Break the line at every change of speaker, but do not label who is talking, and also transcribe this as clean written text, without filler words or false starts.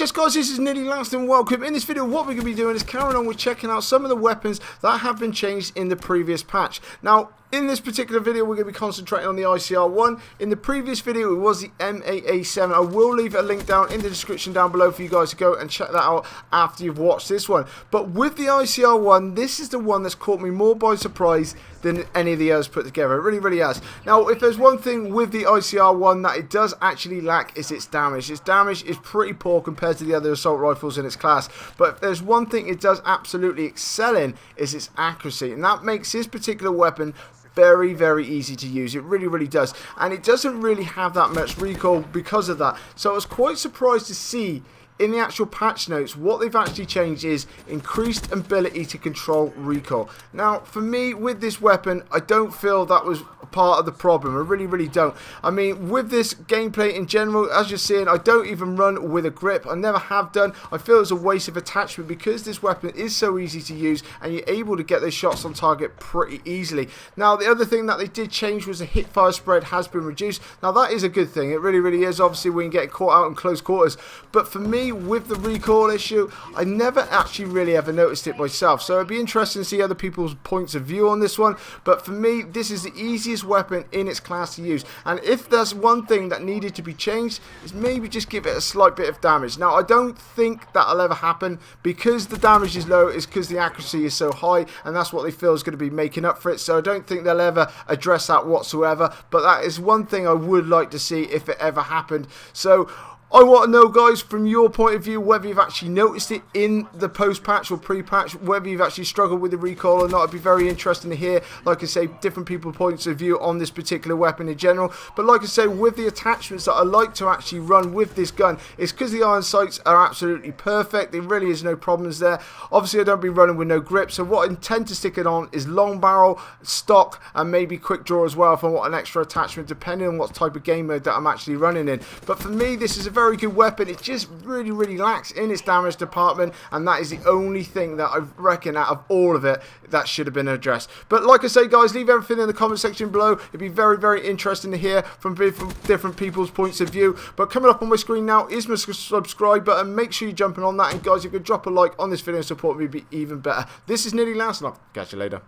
Yes guys, this is Nearly Last and welcome. In this video what we're going to be doing is carrying on with checking out some of the weapons that have been changed in the previous patch. Now, in this particular video we're going to be concentrating on the ICR-1. In the previous video it was the M.A.A.7. I will leave a link down in the description down below for you guys to go and check that out after you've watched this one. But with the ICR-1, this is the one that's caught me more by surprise than any of the others put together. It really has. Now, if there's one thing with the ICR-1 that it does actually lack, is its damage. Its damage is pretty poor compared to the other assault rifles in its class. But if there's one thing it does absolutely excel in, is its accuracy. And that makes this particular weapon very easy to use. It really does, and it doesn't really have that much recoil because of that. So I was quite surprised to see in the actual patch notes what they've actually changed is increased ability to control recoil. Now for me with this weapon, I don't feel that was part of the problem. I really don't. I mean, with this gameplay in general, as you're seeing, I don't even run with a grip. I never have done. I feel it's a waste of attachment because this weapon is so easy to use and you're able to get those shots on target pretty easily. Now the other thing that they did change was the hip fire spread has been reduced. Now that is a good thing. It really is. Obviously when you get caught out in close quarters, but for me with the recoil issue, I never actually really ever noticed it myself. So it'd be interesting to see other people's points of view on this one. But for me, this is the easiest weapon in its class to use, and if there's one thing that needed to be changed, is maybe just give it a slight bit of damage. Now I don't think that'll ever happen because the damage is low, is because the accuracy is so high, and that's what they feel is going to be making up for it. So I don't think they'll ever address that whatsoever, but that is one thing I would like to see if it ever happened. So I want to know, guys, from your point of view, whether you've actually noticed it in the post-patch or pre-patch, whether you've actually struggled with the recoil or not. It'd be very interesting to hear, like I say, different people's points of view on this particular weapon in general. But like I say, with the attachments that I like to actually run with this gun, it's because the iron sights are absolutely perfect. There really is no problems there. Obviously, I don't be running with no grip, so what I intend to stick it on is long barrel, stock, and maybe quick draw as well if I want an extra attachment, depending on what type of game mode that I'm actually running in. But for me, this is a very good weapon. It just really lacks in its damage department, and that is the only thing that I reckon out of all of it that should have been addressed. But like I say, guys, leave everything in the comment section below. It'd be very interesting to hear from different people's points of view. But coming up on my screen now is my subscribe button. Make sure you're jumping on that, and guys, if you could drop a like on this video and support me, it'd be even better. This is Nearly Last, and I'll catch you later.